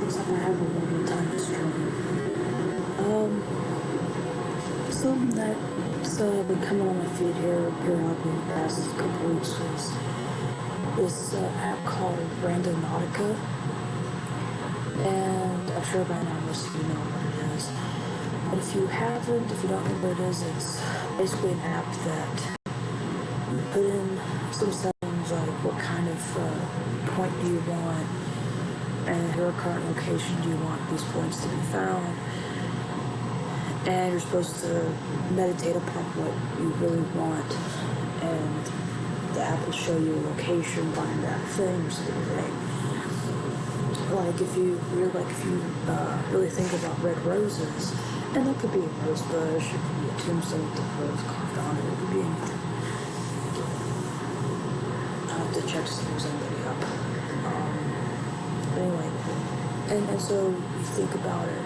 Looks like I have a little bit of time to stream. Something that's been coming on my feed here periodically in the past couple weeks is this app called ShadowOnca. And I'm sure by now most of you know what it is. But if you don't know what it is, it's basically an app that you put in some settings like what kind of point do you want, and your current location do you want these points to be found, and you're supposed to meditate upon what you really want, and the app will show you a location behind that thing or something. Like if you really think about red roses, and that could be a rose bush, it could be a tombstone with a rose carved on it, it could be anything. I'll have to check to see if there's anybody up. Anyway, and so you think about it,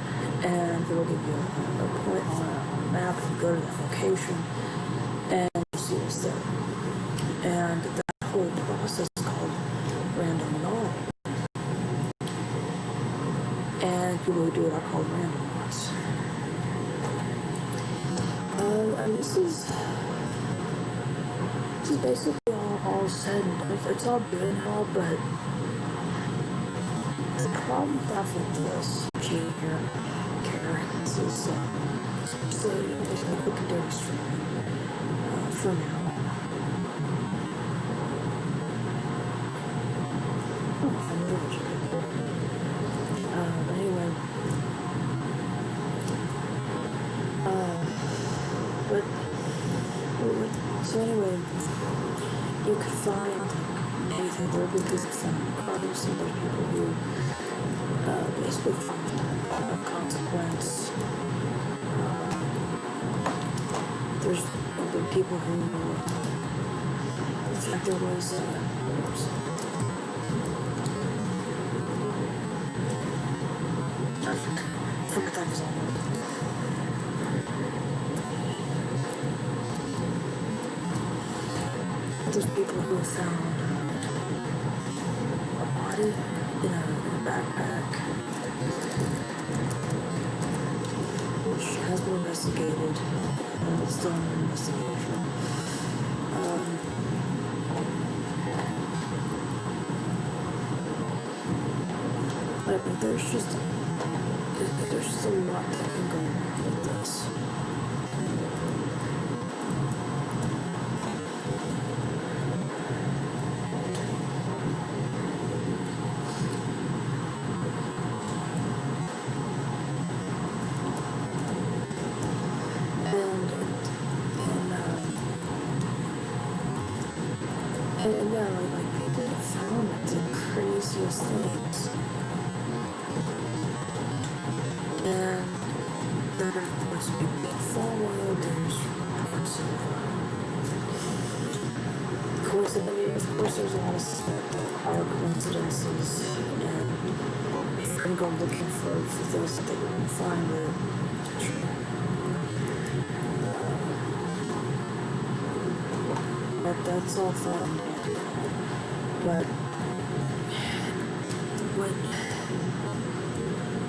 and it'll give you a point on a map, and you go to that location, and you see what's there. And that whole process is called random knowledge. And people who do it are called randomers. And this is basically all said and done. It's all good and all, but the problem with this here, this is so we can do streaming for now. Anyway, so anyway, you could find anything. There would be some problems, and there's people who basically find consequence. There's people who, in fact, there was I forgot that was all. There's people who have found a body in a backpack, which has been investigated, and it's still under investigation. But there's just a lot that can go wrong with this. And yeah, like people have found the craziest things. And there are reports of people being followed, there's reports of coincidence. Of course, there's a lot of stuff that are coincidences, and if you're gonna go looking for those that they won't find it. But that's all fun. But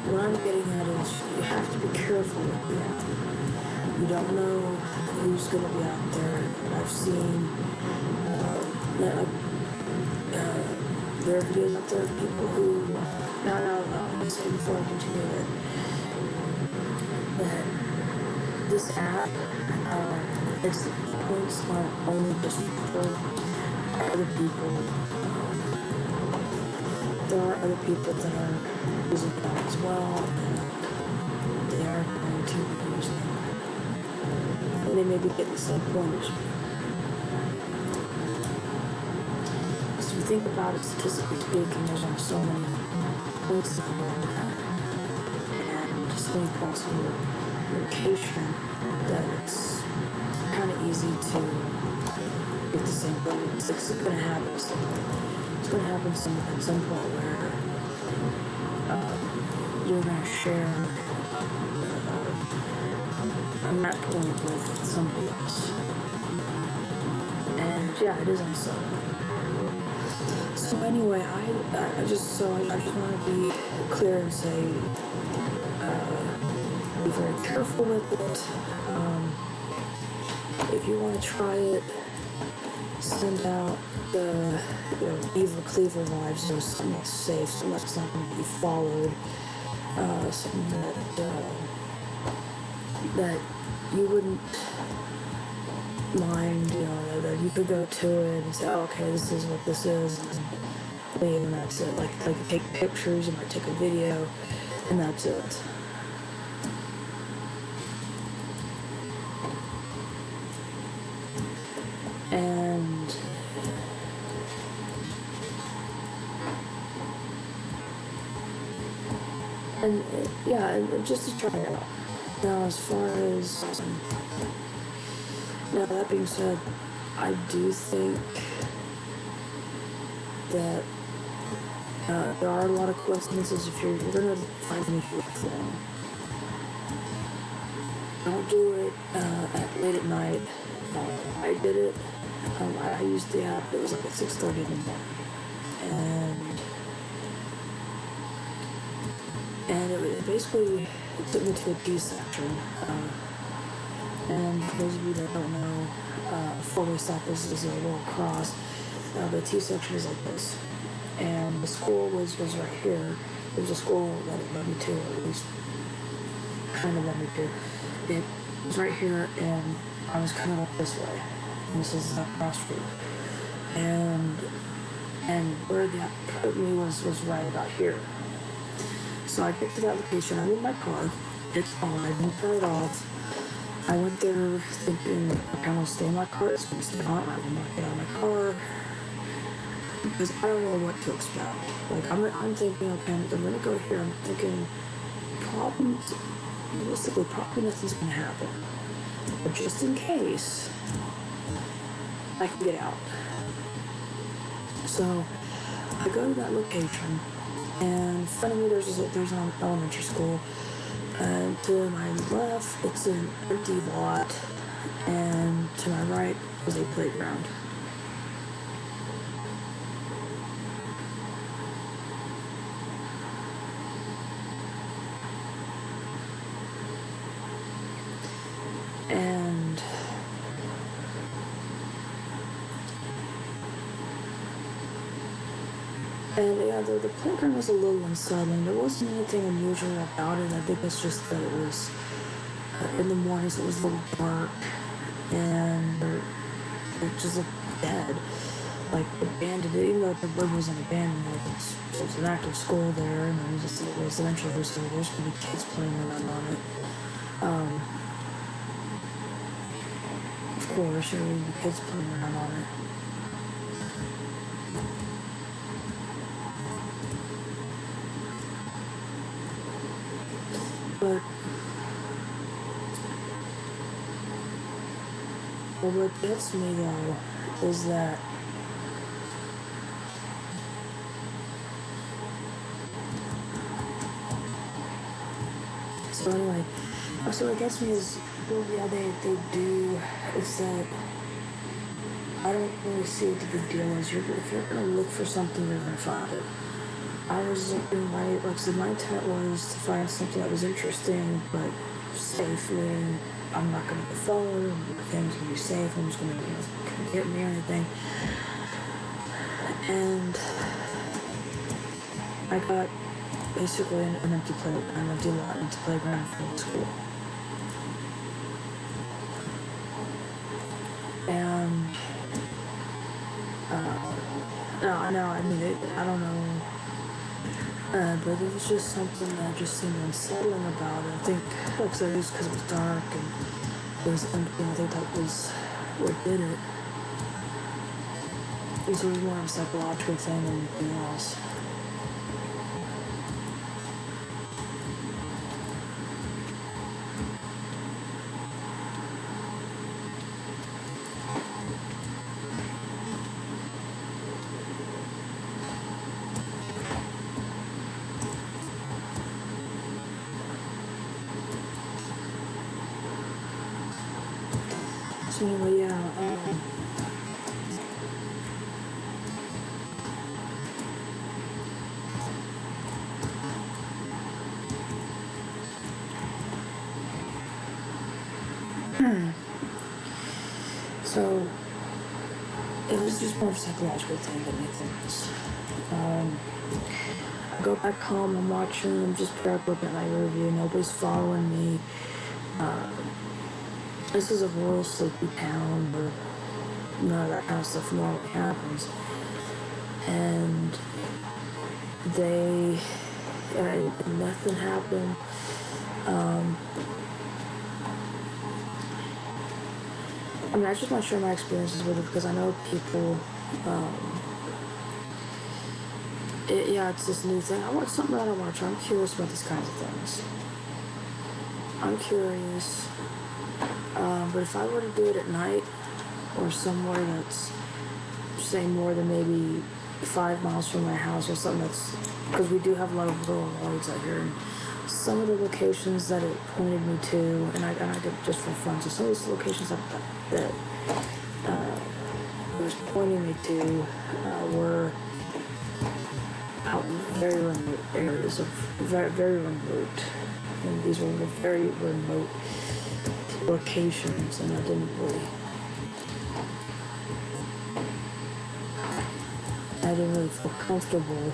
what I'm getting at is you have to be careful with that. You don't know who's going to be out there. I've seen there are videos out there of people who, I'll say before I continue that this app, its points aren't only just for other people. There are other people that are using it as well, and they are going to be using it. And they may be getting the same pointers. So if you think about it, statistically speaking, there's only so many points in the and just many points in your location that it's kind of easy to get the same point. It's going to happen. It's going to happen at some point where you're going to share a map point with somebody else. And yeah, it is unsettling. So anyway, I just want to be clear and say, be very careful with it. If you want to try it, send out the evil cleaver vibes, something that's safe, something that's not going to be followed, something that you wouldn't mind, that you could go to it and say, oh, okay, this is what this is, and leave, and that's it. Like take pictures, you might take a video, and that's it. And just to try it out. Now, as far as now, that being said, I do think that there are a lot of coincidences. If you're gonna find an issue with them, don't do it late at night. I did it. I used the app. It was like at 6:30 in the morning, and it basically took me to a D section. And for those of you that don't know, four-way stop is a little cross. The T section is like this. And the school was right here. There was a school that it led me to, or at least kind of led me to. It was right here, and I was coming up this way. And this is a cross street. And where that put me was right about here. So I get to that location, I'm in my car, it's on, I didn't turn it off. I went there thinking, okay, I'm gonna stay in my car, it's gonna stay on, I'm gonna get out of my car, because I don't know what to expect. Like, I'm thinking, okay, I'm gonna go here, I'm thinking, realistically, probably nothing's gonna happen. But just in case, I can get out. So, I go to that location, and in front of me there's an elementary school, and to my left it's an empty lot, and to my right is a playground. And yeah, the playground was a little unsettling. There wasn't anything unusual about it. I think it's just that it was in the mornings, it was a little dark, and it just looked dead, like abandoned. Even though the road wasn't abandoned, it was an active school there, and it was just a residential facility. There's gonna be kids playing around on it. Of course, there would be kids playing around on it. But what gets me though is that so what gets me is, well, yeah, they do, is that I don't really see what the big deal is. If you're gonna look for something, you're gonna find it. I was looking, like I said, my intent was to find something that was interesting, but safe, meaning I'm not gonna be followed, things gonna be safe, no one's gonna get me or anything. And I got basically an empty lot, empty playground for the school. And no, I mean, I don't know, but it was just something that just seemed unsettling about it. I think, like I said, it was because it was dark and it was empty. I think that was what did it. It was more of a psychological thing than anything else. So anyway, yeah, so it was just more of a psychological thing than anything else. I go back home, I'm just looking at my review, nobody's following me. This is a rural, sleepy town where none of that kind of stuff normally happens. And nothing happened. I mean, I just want to share my experiences with it because I know people, it's this new thing. I want something that I want to try. I'm curious about these kinds of things. I'm curious. But if I were to do it at night or somewhere that's, say, more than maybe 5 miles from my house or something because we do have a lot of rural roads out here, and some of the locations that it pointed me to, and I did it just for fun, so some of these locations that it was pointing me to were out in very remote areas very, very remote, and these were very remote locations, and I didn't really feel comfortable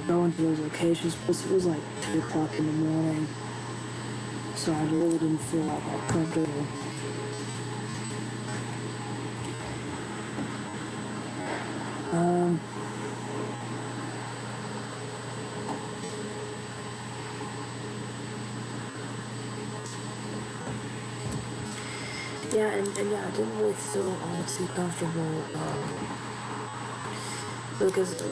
going to those locations. Plus it was like 2 o'clock in the morning, so I really didn't feel all that comfortable. Yeah, and I didn't really feel all too comfortable, because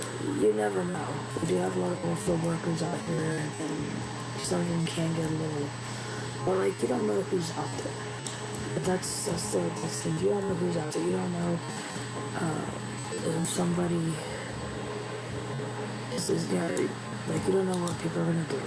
you never know. We do have a lot of oilfield workers out here, and some of them can get a little, or like, you don't know who's out there. But that's the thing. You don't know who's out there. You don't know if somebody is, like, you don't know what people are gonna do.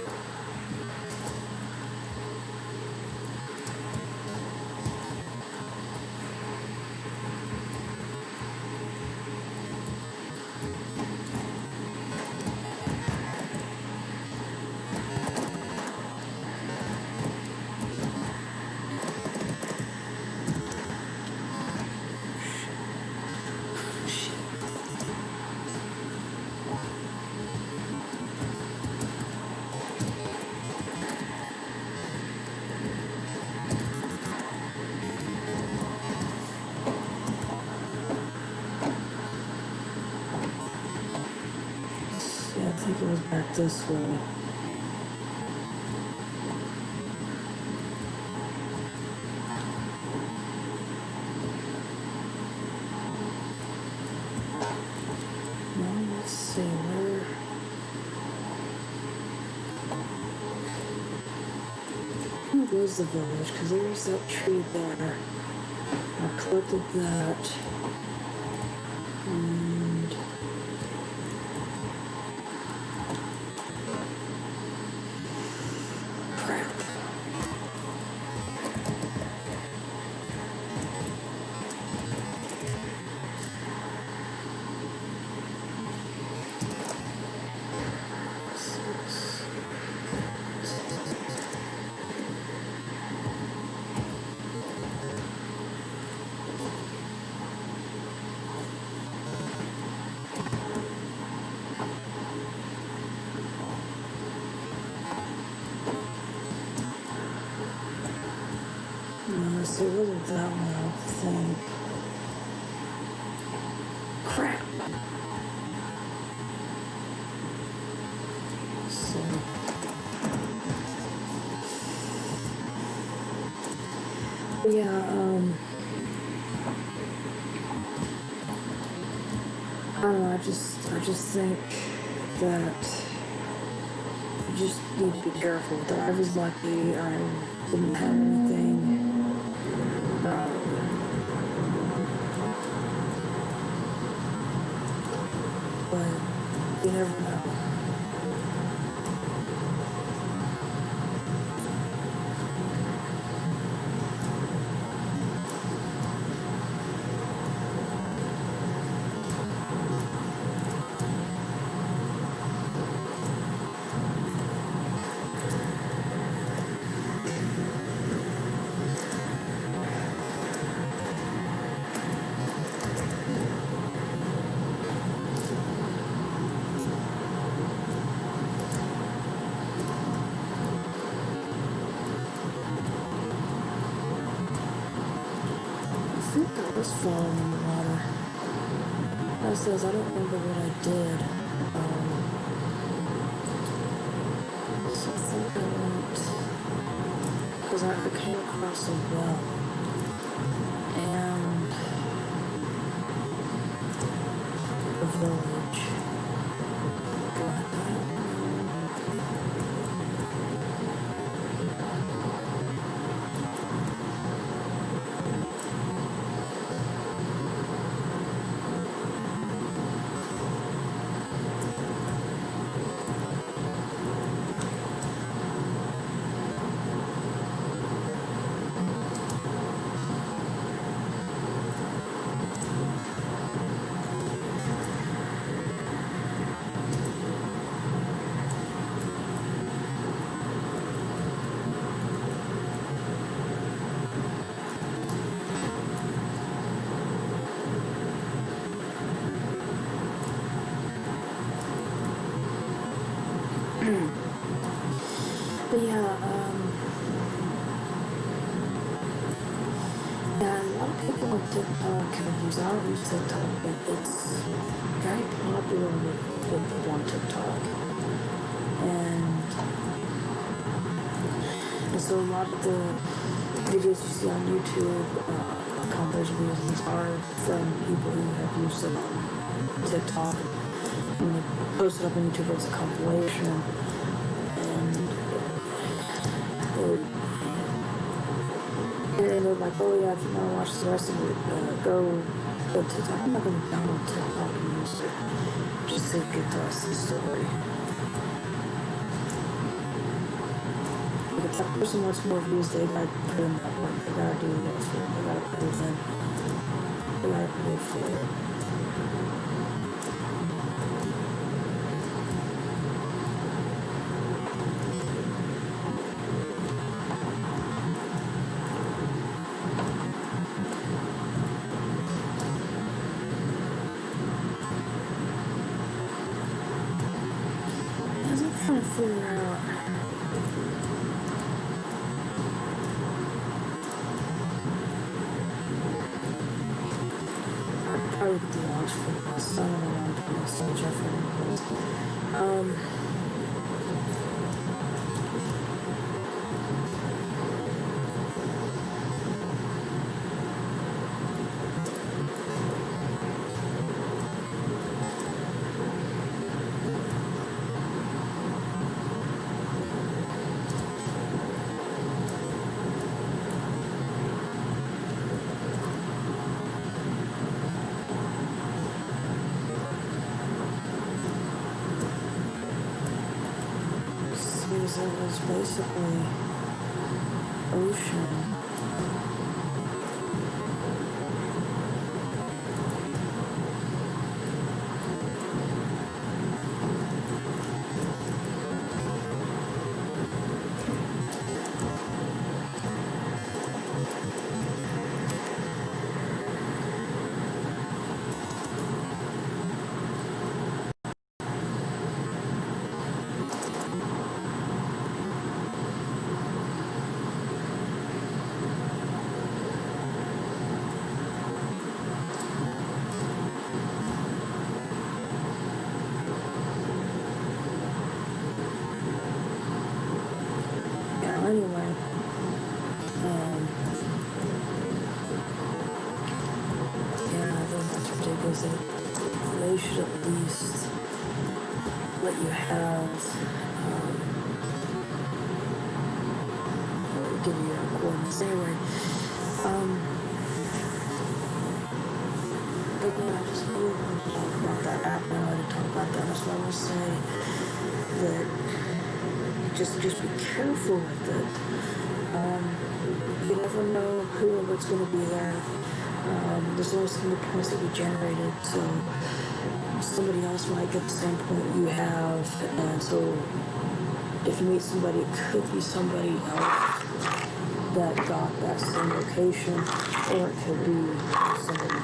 I think it was back this way. Well, let's see where. Where was the village? Because there's that tree there. I collected that. And crap. it wasn't that one, I don't think. Crap. So. But yeah, I don't know, I just think that you just need to be careful with that. I was lucky, I didn't have anything. But you never know. I think I was falling in the water. As says, I don't remember what I did. So I think I went, because I came across a well, and a village. But I don't know. But yeah, yeah, a lot of people on TikTok have used, I don't use TikTok, but it's very popular with people on TikTok. And so a lot of the videos you see on YouTube, compilation videos, are from people who have used it on TikTok. And they post it up on YouTube as a compilation. And they're like, oh yeah, if you want to watch the rest of it, go TikTok. I'm not going to download TikTok and use it just to get the rest of the story. Like if that person wants more views, they gotta put in that work. They gotta do that for it. They gotta put it in. They gotta put it for it. I'm trying to figure out. I'd probably get the launch for this. I don't know what I'm doing. So Jeffrey. It was basically ocean. you have, I'll give you your coordinates anyway. But yeah, I just really want to talk about that app now. I didn't talk about that. That's why I want to say that just be careful with it. You never know who or what's going to be there. There's always going to be points that we generated, so somebody else might get the same point you have, and so if you meet somebody, it could be somebody else that got that same location, or it could be somebody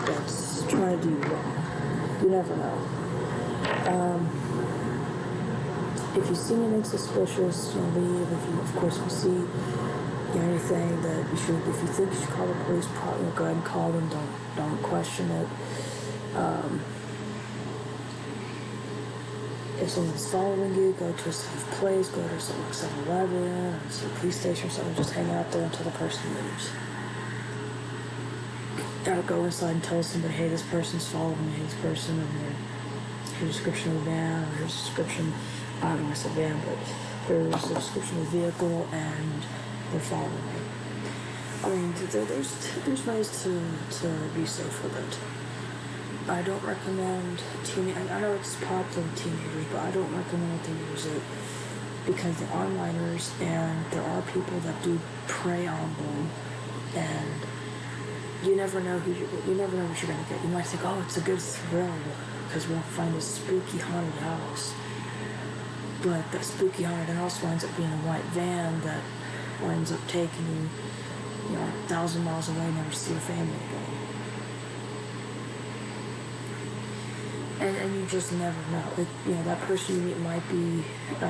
that's trying to do you wrong. You never know. If you see anything suspicious, leave. If you, of course, you see anything that you should, if you think you should call the police, probably go ahead and call them. Don't question it. If someone's following you, go to a safe place. Go to something like 7-Eleven or to a police station or something. Just hang out there until the person leaves. Gotta go inside and tell somebody, hey, this person's following me. Hey, this person, and here's a description of the van, or here's a description. I don't know if it's a van, but there's a description of the vehicle, and they're following me. I mean, there's ways to be safe with it. I don't recommend I know it's popular with teenagers, but I don't recommend that they use it because there are minors and there are people that do prey on them, and you never know what you're gonna get. You might think, oh, it's a good thrill because we'll find a spooky haunted house. But that spooky haunted house winds up being a white van that winds up taking you, 1,000 miles away, never see your family again. And you just never know. That person you meet might be a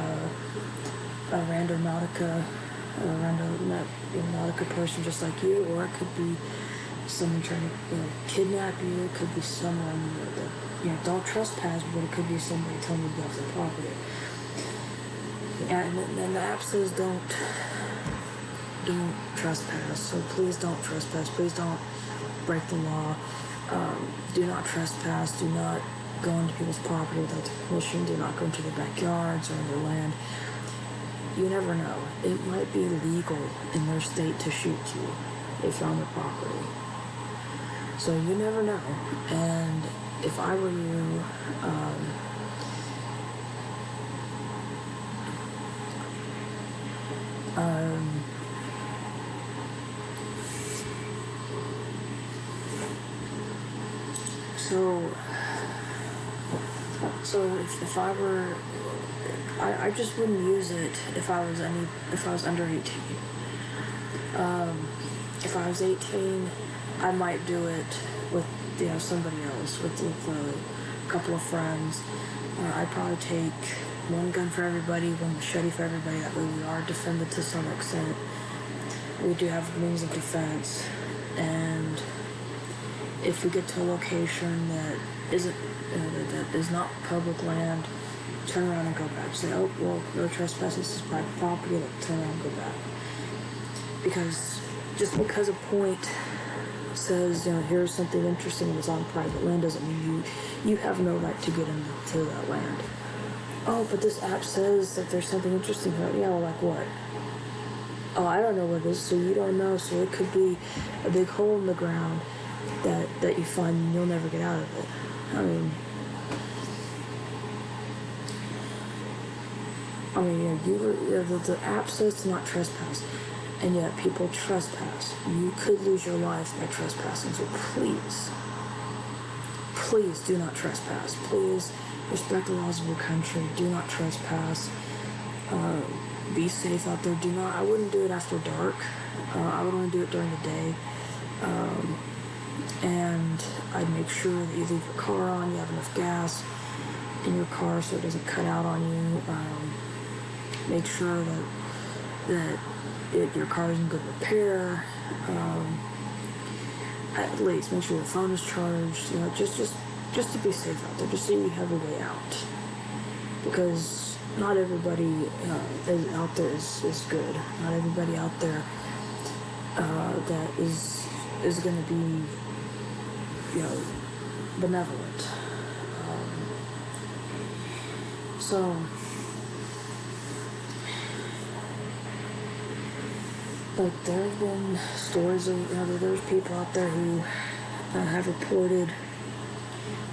random Nautica person just like you, or it could be someone trying to kidnap you. It could be someone that don't trespass, but it could be somebody telling you to get off their property. And the app says don't trespass. So please don't trespass. Please don't break the law. Do not trespass. Do not go into people's property without their permission. Do not go into their backyards or in their land. You never know. It might be legal in their state to shoot you if you're on their property. So you never know. And if I were you, So if I were, I just wouldn't use it if I was under 18. If I was 18, I might do it with somebody else, with a couple of friends. I'd probably take one gun for everybody, one machete for everybody. That way we are defended to some extent. We do have means of defense, and if we get to a location that isn't that is not public land, turn around and go back. Say, oh, well, no trespassing, this is private property. Turn around and go back. Because just because a point says, here's something interesting and it's on private land, doesn't mean you have no right to get into that land. Oh, but this app says that there's something interesting here. Yeah, well, like what? Oh, I don't know what it is, so you don't know. So it could be a big hole in the ground that you find and you'll never get out of it. The app says to not trespass, and yet people trespass. You could lose your life by trespassing, so please do not trespass. Please respect the laws of your country. Do not trespass. Be safe out there. I wouldn't do it after dark. I would only do it during the day. And I'd make sure that you leave your car on, you have enough gas in your car so it doesn't cut out on you. Make sure that your car is in good repair. At least make sure your phone is charged. Just to be safe out there, just so you have a way out. Because not everybody out there is good. Not everybody out there that is going to be benevolent. So, like, there have been stories of, there's people out there who have reported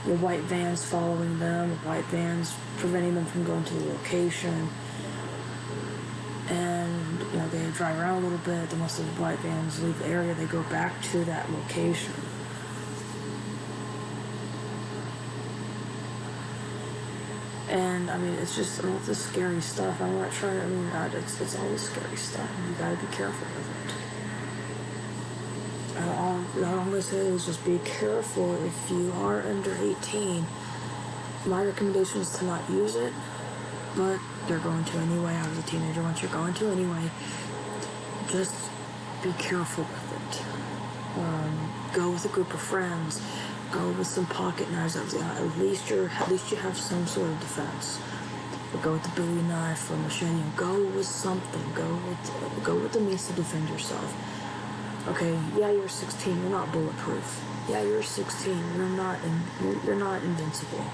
the white vans following them, the white vans preventing them from going to the location. And, they drive around a little bit, then once the white vans leave the area, they go back to that location. And, it's just all this scary stuff. I'm not trying, it's all this scary stuff, and you gotta be careful with it. All I'm gonna say is just be careful if you are under 18. My recommendation is to not use it, but you're going to anyway. I was a teenager once, you're going to anyway. Just be careful with it. Go with a group of friends. Go with some pocket knives. At least you have some sort of defense. Or go with the Bowie knife or machete. Go with something. Go with the means to defend yourself. Okay, yeah, you're 16. You're not bulletproof. Yeah, you're 16. You're not invincible.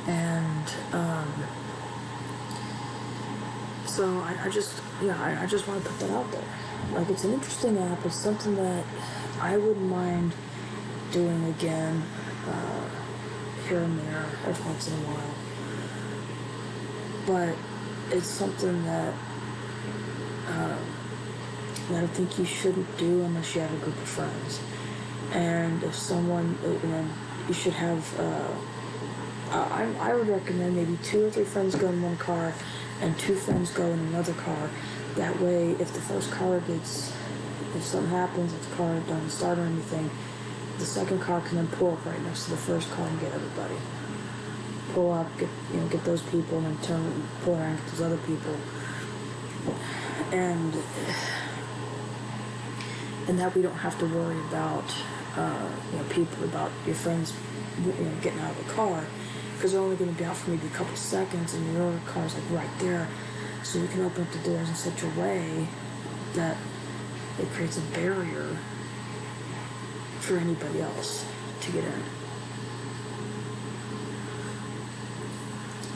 And so I just want to put that out there. Like, it's an interesting app. It's something that I wouldn't mind doing again, here and there, every once in a while. But it's something that I think you shouldn't do unless you have a group of friends. And if someone, you should have, I would recommend maybe 2 or 3 friends go in one car and 2 friends go in another car. That way, if the first car if something happens, if the car doesn't start or anything, the second car can then pull up right next to the first car and get everybody. Pull up, get those people, and then pull around and get those other people. And that we don't have to worry about, about your friends, getting out of the car, because they're only going to be out for maybe a couple seconds, and your other car's like right there. So you can open up the doors in such a way that it creates a barrier for anybody else to get in.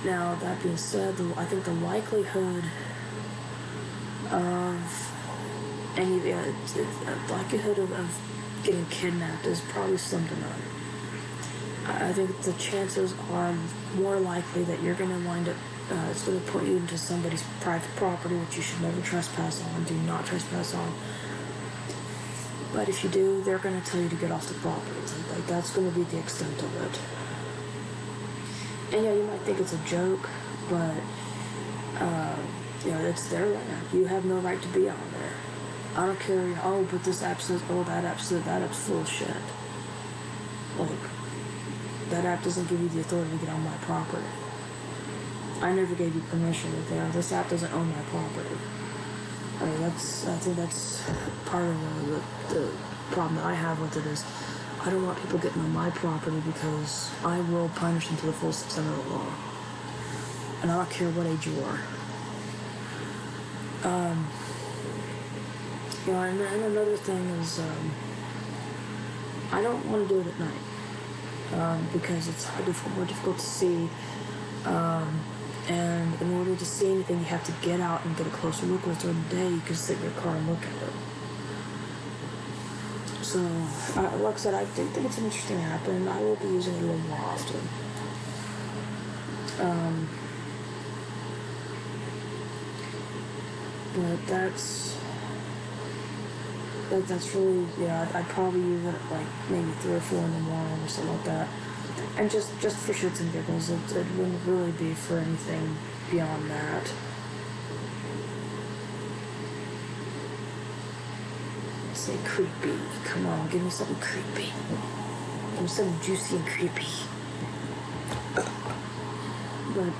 Now, that being said, I think the likelihood of of getting kidnapped is probably slim to none. I think the chances are more likely that you're going to wind up, it's going to put you into somebody's private property, which you should never trespass on. Do not trespass on. But if you do, they're going to tell you to get off the property. Like, that's going to be the extent of it. And yeah, you might think it's a joke, but it's their land. You have no right to be on there. I don't care. But this app says, that app says, that app's full of shit. Like, that app doesn't give you the authority to get on my property. I never gave you permission to there. This app doesn't own my property. I think that's part of the problem that I have with it is I don't want people getting on my property because I will punish them to the full extent of the law. And I don't care what age you are. And another thing is I don't want to do it at night because it's more difficult to see. And in order to see anything, you have to get out and get a closer look. Where during the day, you can sit in your car and look at it. So, like I said, I think it's an interesting app, and I will be using it a little more often. But that's really, I'd probably use it like maybe 3 or 4 in the morning or something like that. And just for shits and giggles, it wouldn't really be for anything beyond that. Say creepy. Come on, give me something creepy. Give me something juicy and creepy. But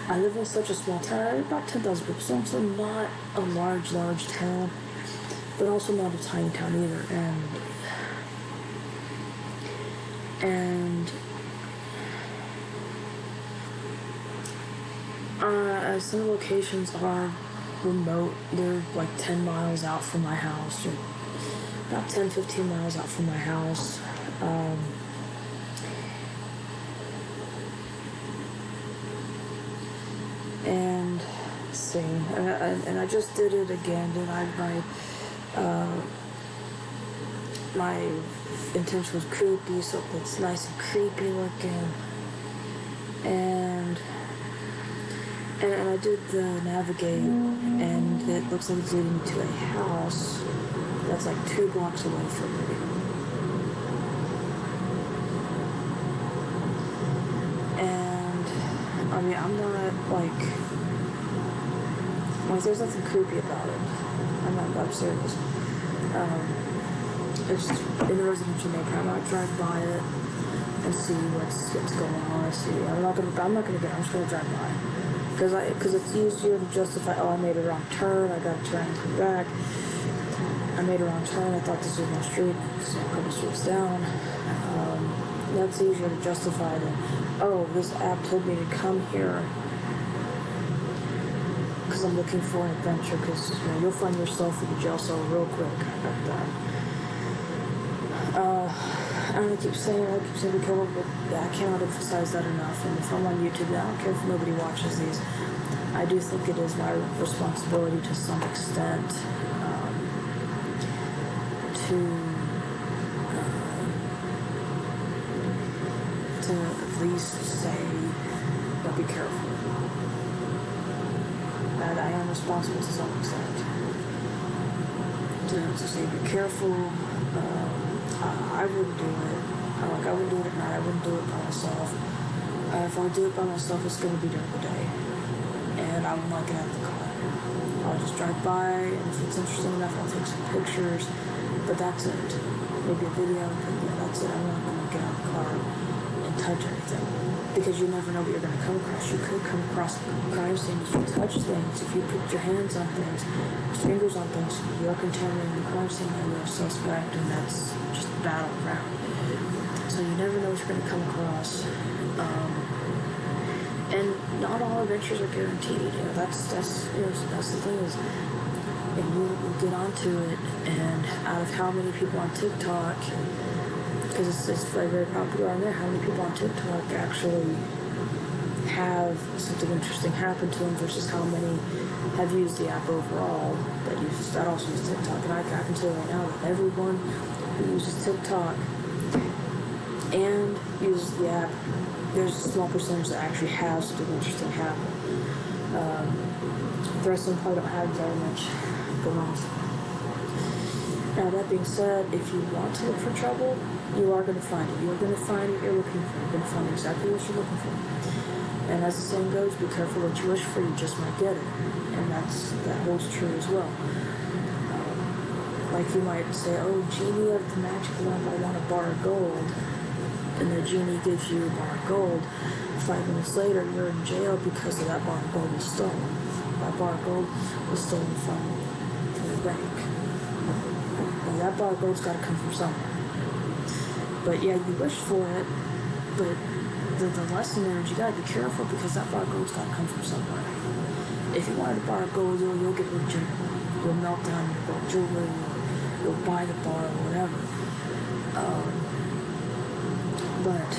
I live in such a small town, about 10,000 people, so it's not a large town, but also not a tiny town either. And some locations are remote. They're like 10 miles out from my house, or about 10-15 miles out from my house. And let's see, and I just did it again. And my intention was creepy, so it's nice and creepy looking. And I did the navigate, and it looks like it's leading to a house that's like 2 blocks away from me. And I mean, I'm not like there's nothing creepy about it. I'm serious. It's in a residential neighborhood. I might drive by it and see what's going on. I'm just gonna drive by. Because it's easier to justify, I made a wrong turn, I gotta turn and come back. I made a wrong turn, I thought this was my street, so a couple streets down. That's easier to justify than, this app told me to come here because I'm looking for an adventure, because you'll find yourself in the jail cell real quick. I got that. I keep saying be careful, but I cannot emphasize that enough. And if I'm on YouTube, I don't care if nobody watches these. I do think it is my responsibility to some extent to at least say, be careful. That I am responsible to some extent. To say, be careful. I wouldn't do it. I wouldn't do it at night. I wouldn't do it by myself. If I do it by myself, it's going to be during the day. And I will not get out of the car. I'll just drive by, and if it's interesting enough, I'll take some pictures. But that's it. Maybe a video, but yeah, that's it. I'm not going to get out of the car and touch anything. Because you never know what you're going to come across. You could come across crime scenes if you touch things. If you put your hands on things, fingers on things, you're contaminating the crime scene and you're a suspect, and that's just battleground. So you never know what you're going to come across. And not all adventures are guaranteed. That's the thing is, if you get onto it, and out of how many people on TikTok, because it's very, very popular on there, how many people on TikTok actually have something interesting happen to them versus how many have used the app overall that also use TikTok. And I can tell you right now that everyone who uses TikTok and uses the app, there's a small percentage that actually has something interesting happen. The rest of them probably don't have very much going on. Now, that being said, if you want to look for trouble, you are going to find it. You're going to find what you're looking for. You're going to find exactly what you're looking for. And as the saying goes, be careful what you wish for, you just might get it. And that holds true as well. Like you might say, genie of the magic lamp, I want a bar of gold. And the genie gives you a bar of gold. 5 minutes later, you're in jail because of that bar of gold was stolen. That bar of gold was stolen from the bank. And that bar of gold's got to come from somewhere. But yeah, you wish for it, but the lesson there is you gotta be careful, because that bar of gold's gotta come from somewhere. If you wanted a bar of gold, you'll get rich. You'll melt down your gold jewelry, or you'll buy the bar or whatever. But